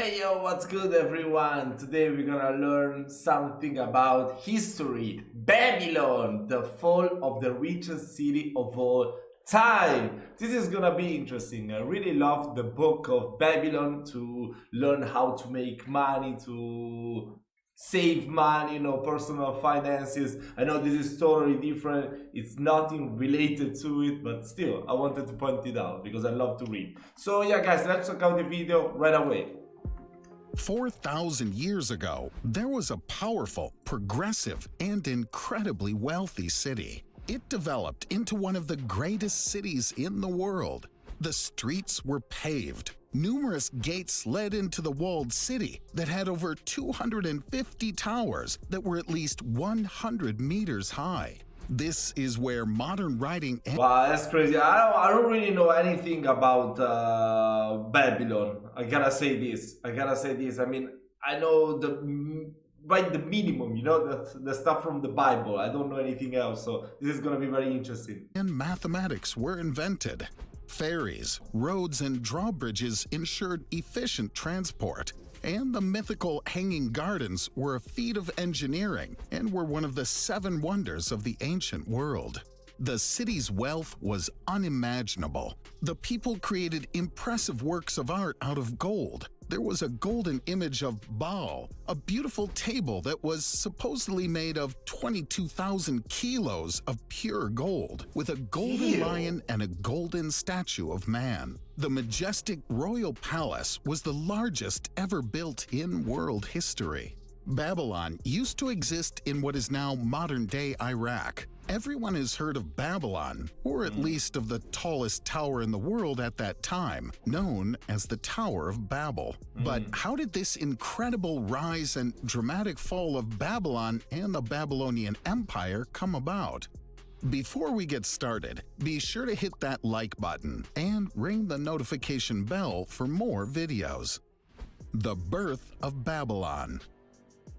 Hey yo, what's good everyone? Today we're gonna learn something about history. Babylon, the fall of the richest city of all time. This is gonna be interesting. I really love the book of Babylon to learn how to make money, to save money, personal finances. I know this is totally different. It's nothing related to it, but still, I wanted to point it out because I love to read. So yeah, guys, let's check out the video right away. 4,000 years ago, there was a powerful, progressive, and incredibly wealthy city. It developed into one of the greatest cities in the world. The streets were paved. Numerous gates led into the walled city that had over 250 towers that were at least 100 meters high. This is where modern writing and Wow, that's crazy. I don't really know anything about Babylon. I gotta say this. I mean, I know the minimum, the stuff from the Bible. I don't know anything else, so this is gonna be very interesting. mathematics were invented. Ferries, roads, and drawbridges ensured efficient transport. And the mythical Hanging Gardens were a feat of engineering and were one of the 7 wonders of the ancient world. The city's wealth was unimaginable. The people created impressive works of art out of gold. There was a golden image of Baal, a beautiful table that was supposedly made of 22,000 kilos of pure gold, with a golden lion and a golden statue of man. The majestic royal palace was the largest ever built in world history. Babylon used to exist in what is now modern-day Iraq. Everyone has heard of Babylon, or at least of the tallest tower in the world at that time, known as the Tower of Babel. But how did this incredible rise and dramatic fall of Babylon and the Babylonian Empire come about? Before we get started, be sure to hit that like button and ring the notification bell for more videos. The birth of Babylon.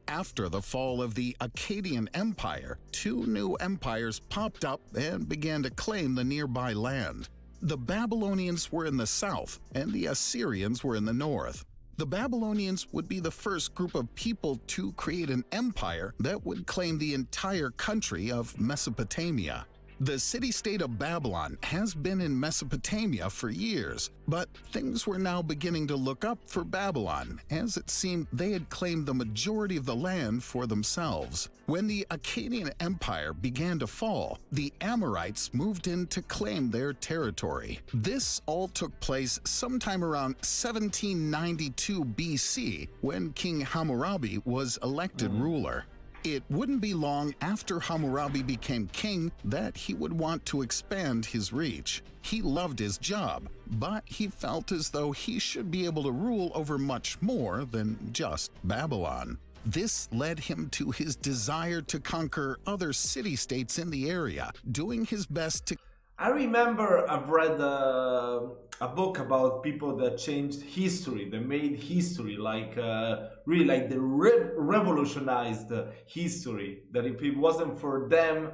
After the fall of the Akkadian Empire, 2 new empires popped up and began to claim the nearby land. The Babylonians were in the south, and the Assyrians were in the north. The Babylonians would be the first group of people to create an empire that would claim the entire country of Mesopotamia. The city-state of Babylon has been in Mesopotamia for years, but things were now beginning to look up for Babylon, as it seemed they had claimed the majority of the land for themselves. When the Akkadian Empire began to fall, the Amorites moved in to claim their territory. This all took place sometime around 1792 BC, when King Hammurabi was elected ruler. It wouldn't be long after Hammurabi became king that he would want to expand his reach. He loved his job, but he felt as though he should be able to rule over much more than just Babylon. This led him to his desire to conquer other city-states in the area, doing his best to I remember I've read a book about people that changed history, they made history, really like they revolutionized history, that if it wasn't for them,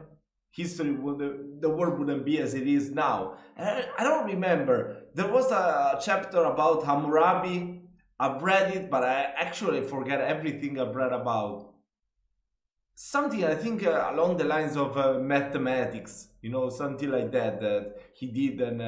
the world wouldn't be as it is now. And I don't remember, there was a chapter about Hammurabi, I've read it, but I actually forget everything I've read about. Something I think along the lines of mathematics, something like that he did, and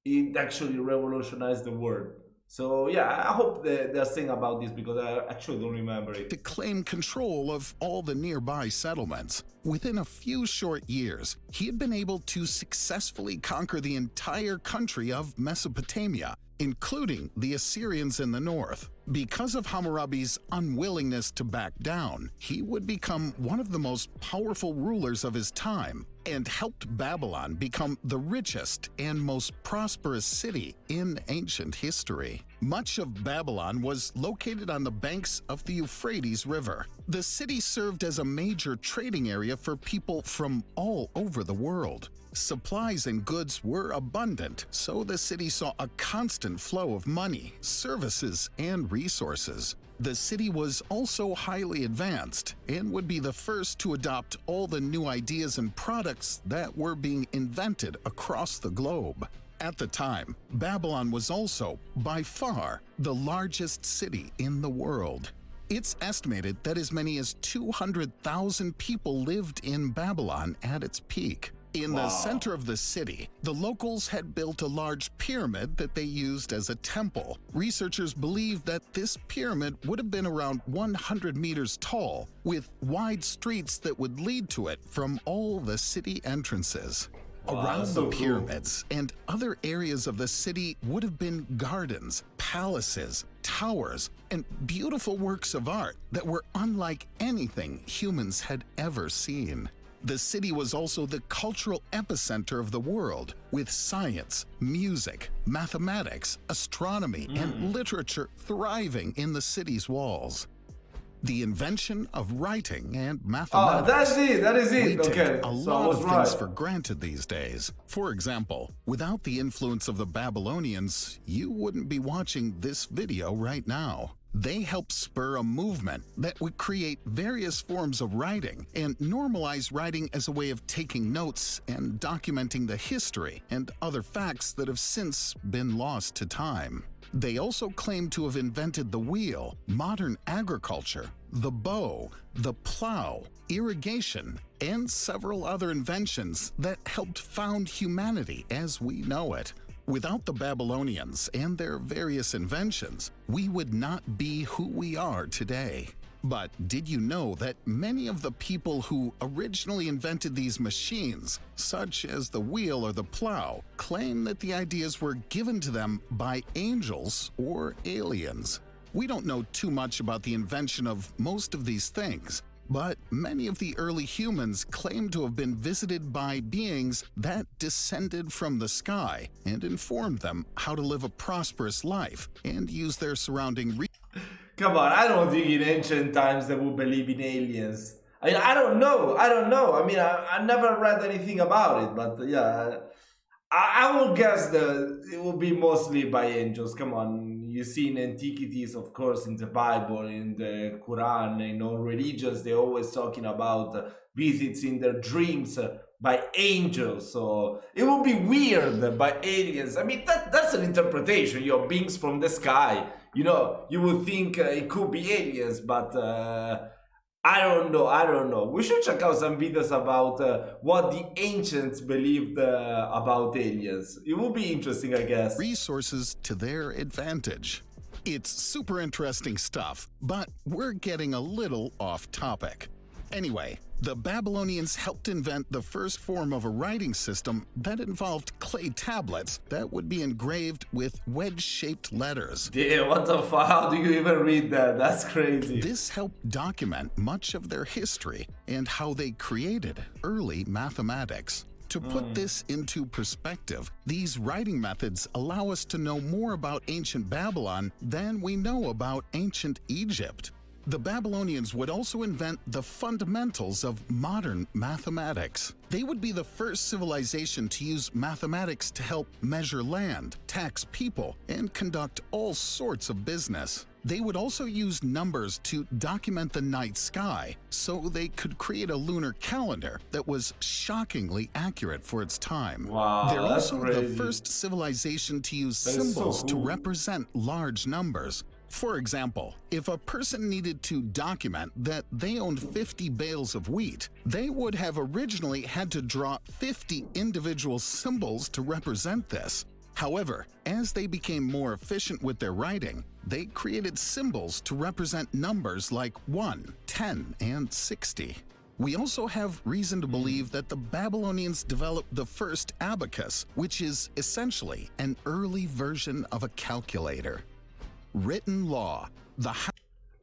it actually revolutionized the world. So yeah, I hope they're saying about this because I actually don't remember it. To claim control of all the nearby settlements. Within a few short years, he had been able to successfully conquer the entire country of Mesopotamia, including the Assyrians in the north. Because of Hammurabi's unwillingness to back down, he would become one of the most powerful rulers of his time and helped Babylon become the richest and most prosperous city in ancient history. Much of Babylon was located on the banks of the Euphrates River. The city served as a major trading area for people from all over the world. Supplies and goods were abundant, so the city saw a constant flow of money, services, and resources. The city was also highly advanced and would be the first to adopt all the new ideas and products that were being invented across the globe. At the time, Babylon was also, by far, the largest city in the world. It's estimated that as many as 200,000 people lived in Babylon at its peak. In the center of the city, the locals had built a large pyramid that they used as a temple. Researchers believe that this pyramid would have been around 100 meters tall, with wide streets that would lead to it from all the city entrances. Around the pyramids and other areas of the city would have been gardens, palaces, towers, and beautiful works of art that were unlike anything humans had ever seen. The city was also the cultural epicenter of the world, with science, music, mathematics, astronomy, and literature thriving in the city's walls. The invention of writing and mathematics. That is it. We take Okay, a so I lot was of right. things for granted these days. For example, without the influence of the Babylonians, you wouldn't be watching this video right now. They helped spur a movement that would create various forms of writing and normalize writing as a way of taking notes and documenting the history and other facts that have since been lost to time. They also claim to have invented the wheel, modern agriculture, the bow, the plow, irrigation, and several other inventions that helped found humanity as we know it. Without the Babylonians and their various inventions, we would not be who we are today. But did you know that many of the people who originally invented these machines, such as the wheel or the plow, claim that the ideas were given to them by angels or aliens? We don't know too much about the invention of most of these things, but many of the early humans claim to have been visited by beings that descended from the sky and informed them how to live a prosperous life and use their surrounding Come on, I don't think in ancient times they would believe in aliens. I don't know. I mean, I never read anything about it, but yeah, I will guess that it will be mostly by angels. Come on, you see in antiquities, of course, in the Bible, in the Quran, in all religions, they're always talking about visits in their dreams by angels. So it would be weird by aliens. I mean, that's an interpretation. Beings from the sky. You would think it could be aliens, but I don't know. We should check out some videos about what the ancients believed about aliens. It will be interesting, I guess. resources to their advantage. It's super interesting stuff, but we're getting a little off topic. Anyway, the Babylonians helped invent the first form of a writing system that involved clay tablets that would be engraved with wedge-shaped letters. Damn, what the fuck? How do you even read that? That's crazy. This helped document much of their history and how they created early mathematics. To put this into perspective, these writing methods allow us to know more about ancient Babylon than we know about ancient Egypt. The Babylonians would also invent the fundamentals of modern mathematics. They would be the first civilization to use mathematics to help measure land, tax people, and conduct all sorts of business. They would also use numbers to document the night sky, so they could create a lunar calendar that was shockingly accurate for its time. Wow, They're that's also crazy. the first civilization to use That is so symbols to cool. represent large numbers. For example, if a person needed to document that they owned 50 bales of wheat, they would have originally had to draw 50 individual symbols to represent this. However, as they became more efficient with their writing, they created symbols to represent numbers like 1, 10, and 60. We also have reason to believe that the Babylonians developed the first abacus, which is essentially an early version of a calculator. Written law. But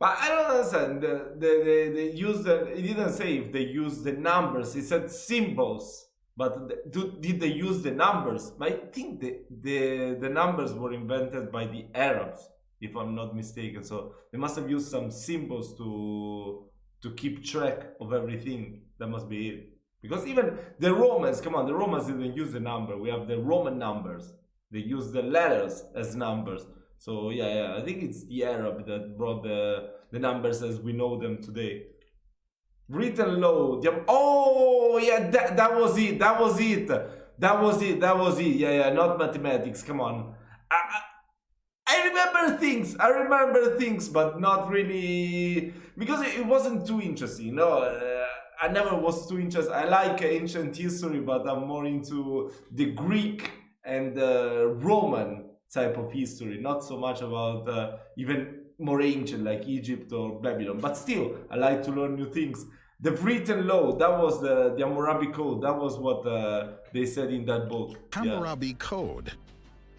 I don't understand. They use it didn't say if they use the numbers. It said symbols. But did they use the numbers? But I think the numbers were invented by the Arabs, if I'm not mistaken. So they must have used some symbols to keep track of everything. That must be it. Because even the Romans, come on, the Romans didn't use the number. We have the Roman numbers. They use the letters as numbers. So yeah, I think it's the Arab that brought the numbers as we know them today. Written law. Oh yeah, that was it. That was it. That was it. Yeah, not mathematics. Come on. I remember things. I remember things, but not really because it wasn't too interesting. I never was too interested. I like ancient history, but I'm more into the Greek and Roman type of history. Not so much about even more ancient like Egypt or Babylon. But still, I like to learn new things. The written law, that was the Hammurabi Code. That was what they said in that book. Hammurabi Code.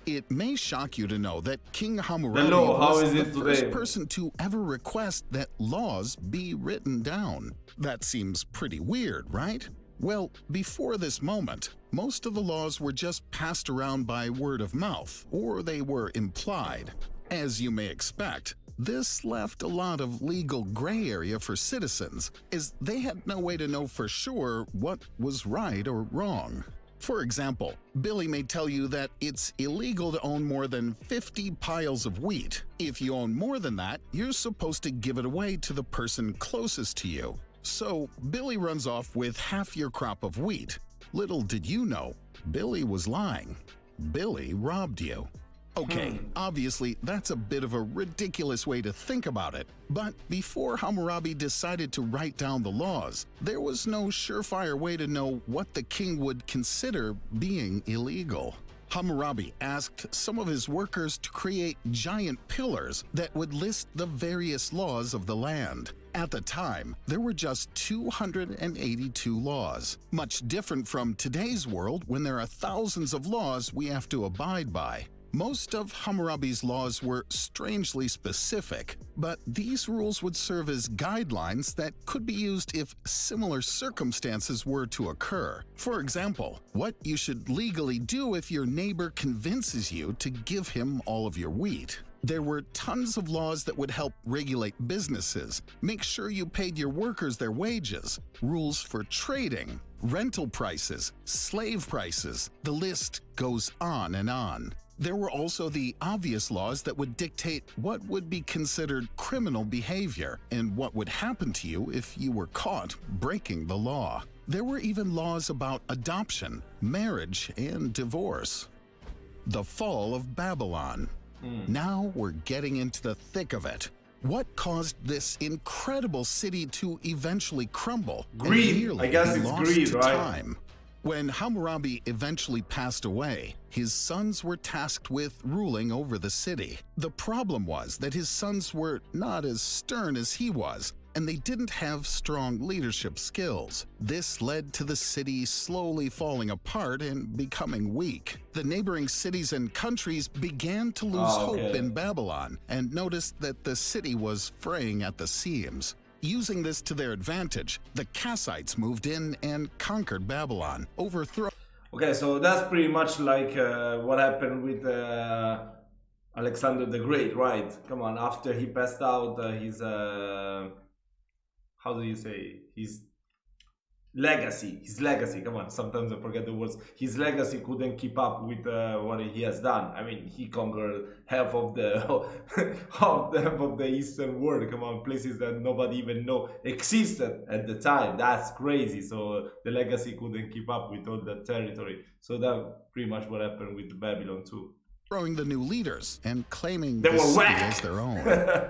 It may shock you to know that King Hammurabi how was is the it first today? person to ever request that laws be written down. That seems pretty weird, right? Well, before this moment, most of the laws were just passed around by word of mouth, or they were implied. As you may expect, this left a lot of legal gray area for citizens, as they had no way to know for sure what was right or wrong. For example, Billy may tell you that it's illegal to own more than 50 piles of wheat. If you own more than that, you're supposed to give it away to the person closest to you. So Billy runs off with half your crop of wheat. Little did you know, Billy was lying. Billy robbed you. Okay, obviously that's a bit of a ridiculous way to think about it, but before Hammurabi decided to write down the laws, there was no surefire way to know what the king would consider being illegal. Hammurabi asked some of his workers to create giant pillars that would list the various laws of the land. At the time, there were just 282 laws, much different from today's world when there are thousands of laws we have to abide by. Most of Hammurabi's laws were strangely specific, but these rules would serve as guidelines that could be used if similar circumstances were to occur. For example, what you should legally do if your neighbor convinces you to give him all of your wheat. There were tons of laws that would help regulate businesses, make sure you paid your workers their wages, rules for trading, rental prices, slave prices, the list goes on and on. There were also the obvious laws that would dictate what would be considered criminal behavior and what would happen to you if you were caught breaking the law. There were even laws about adoption, marriage, and divorce. The fall of Babylon. Now we're getting into the thick of it. What caused this incredible city to eventually crumble? Greed. I guess it's greed, right? Time? When Hammurabi eventually passed away, his sons were tasked with ruling over the city. The problem was that his sons were not as stern as he was, and they didn't have strong leadership skills. This led to the city slowly falling apart and becoming weak. The neighboring cities and countries began to lose hope in Babylon and noticed that the city was fraying at the seams. Using this to their advantage, the Kassites moved in and conquered Babylon, overthrowing. Okay, so that's pretty much like what happened with Alexander the Great, right? Come on, after he passed out, his how do you say, his legacy, come on, sometimes I forget the words. His legacy couldn't keep up with what he has done. I mean, he conquered half of the half of the eastern world. Come on, places that nobody even know existed at the time. That's crazy. So the legacy couldn't keep up with all that territory. So that pretty much what happened with Babylon too. Throwing the new leaders and claiming they the were city whack. as their own.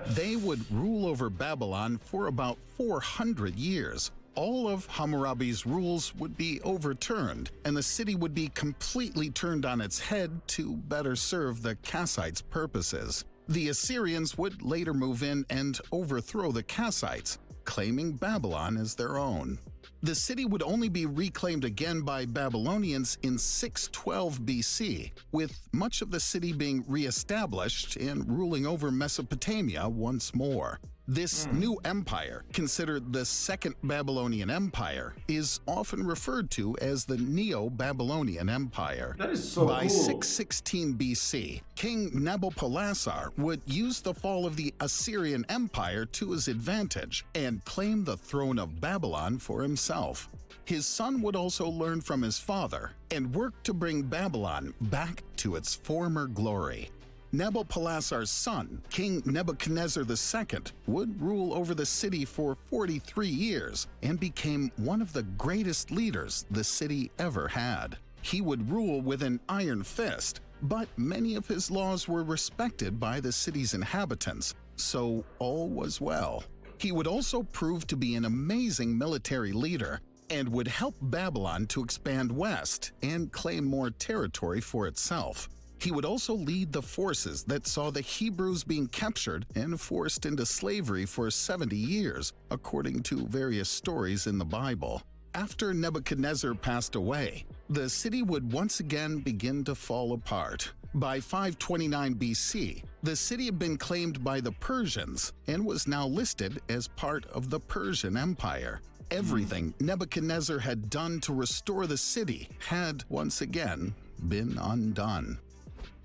They would rule over Babylon for about 400 years. All of Hammurabi's rules would be overturned, and the city would be completely turned on its head to better serve the Kassites' purposes. The Assyrians would later move in and overthrow the Kassites, claiming Babylon as their own. The city would only be reclaimed again by Babylonians in 612 BC, with much of the city being re-established and ruling over Mesopotamia once more. This new empire, considered the Second Babylonian Empire, is often referred to as the Neo-Babylonian Empire. That is so By cool. 616 BC, King Nabopolassar would use the fall of the Assyrian Empire to his advantage and claim the throne of Babylon for himself. His son would also learn from his father and work to bring Babylon back to its former glory. Nabopolassar's son, King Nebuchadnezzar II, would rule over the city for 43 years and became one of the greatest leaders the city ever had. He would rule with an iron fist, but many of his laws were respected by the city's inhabitants, so all was well. He would also prove to be an amazing military leader and would help Babylon to expand west and claim more territory for itself. He would also lead the forces that saw the Hebrews being captured and forced into slavery for 70 years, according to various stories in the Bible. After Nebuchadnezzar passed away, the city would once again begin to fall apart. By 529 BC, the city had been claimed by the Persians and was now listed as part of the Persian Empire. Everything Nebuchadnezzar had done to restore the city had once again been undone.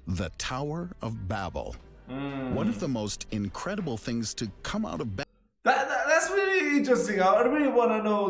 The Tower of Babel. One of the most incredible things to come out of Babel. That's really interesting. I really want to know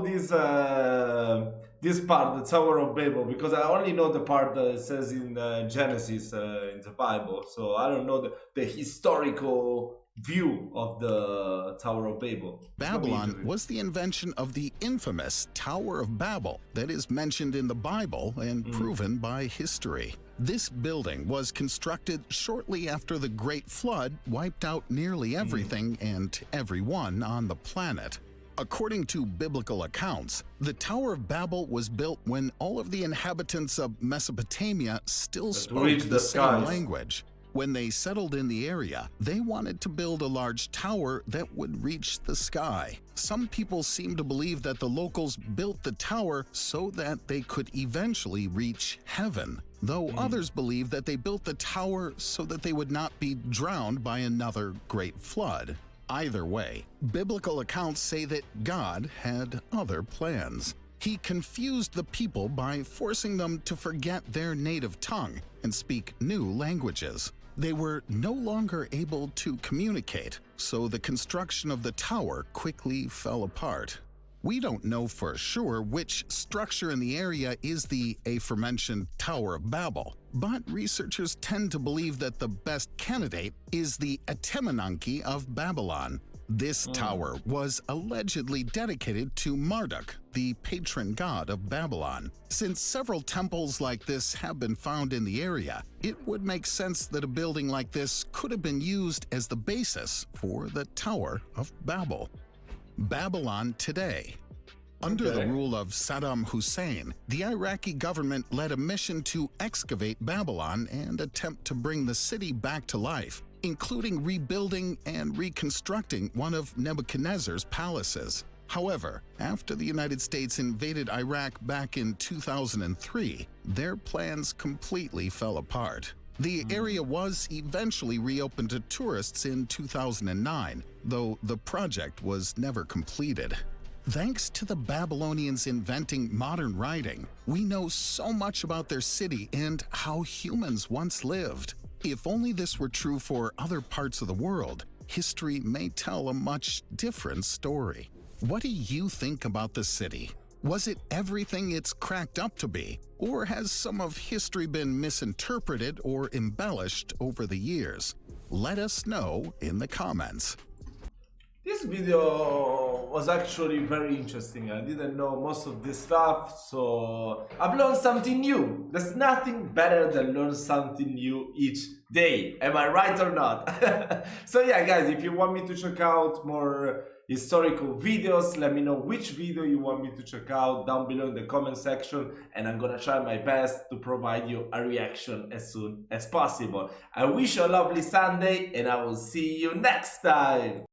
this part, the Tower of Babel, because I only know the part that it says in Genesis in the Bible. So I don't know the historical view of the Tower of Babel. Babylon was the invention of the infamous Tower of Babel that is mentioned in the Bible and proven by history. This building was constructed shortly after the Great Flood wiped out nearly everything and everyone on the planet. According to biblical accounts, the Tower of Babel was built when all of the inhabitants of Mesopotamia still spoke the same language. When they settled in the area, they wanted to build a large tower that would reach the sky. Some people seem to believe that the locals built the tower so that they could eventually reach heaven, though others believe that they built the tower so that they would not be drowned by another great flood. Either way, biblical accounts say that God had other plans. He confused the people by forcing them to forget their native tongue and speak new languages. They were no longer able to communicate, so the construction of the tower quickly fell apart. We don't know for sure which structure in the area is the aforementioned Tower of Babel, but researchers tend to believe that the best candidate is the Etemenanke of Babylon. This tower was allegedly dedicated to Marduk, the patron god of Babylon. Since several temples like this have been found in the area, it would make sense that a building like this could have been used as the basis for the Tower of Babel. Babylon today. Under the rule of Saddam Hussein, the Iraqi government led a mission to excavate Babylon and attempt to bring the city back to life, including rebuilding and reconstructing one of Nebuchadnezzar's palaces. However, after the United States invaded Iraq back in 2003, their plans completely fell apart. The area was eventually reopened to tourists in 2009, though the project was never completed. Thanks to the Babylonians inventing modern writing, we know so much about their city and how humans once lived. If only this were true for other parts of the world, history may tell a much different story. What do you think about the city? Was it everything it's cracked up to be, or has some of history been misinterpreted or embellished over the years? Let us know in the comments. This video was actually very interesting. I didn't know most of this stuff, so I've learned something new. There's nothing better than learn something new each day. Am I right or not? So yeah, guys, if you want me to check out more historical videos, let me know which video you want me to check out down below in the comment section, and I'm gonna try my best to provide you a reaction as soon as possible. I wish you a lovely Sunday, and I will see you next time.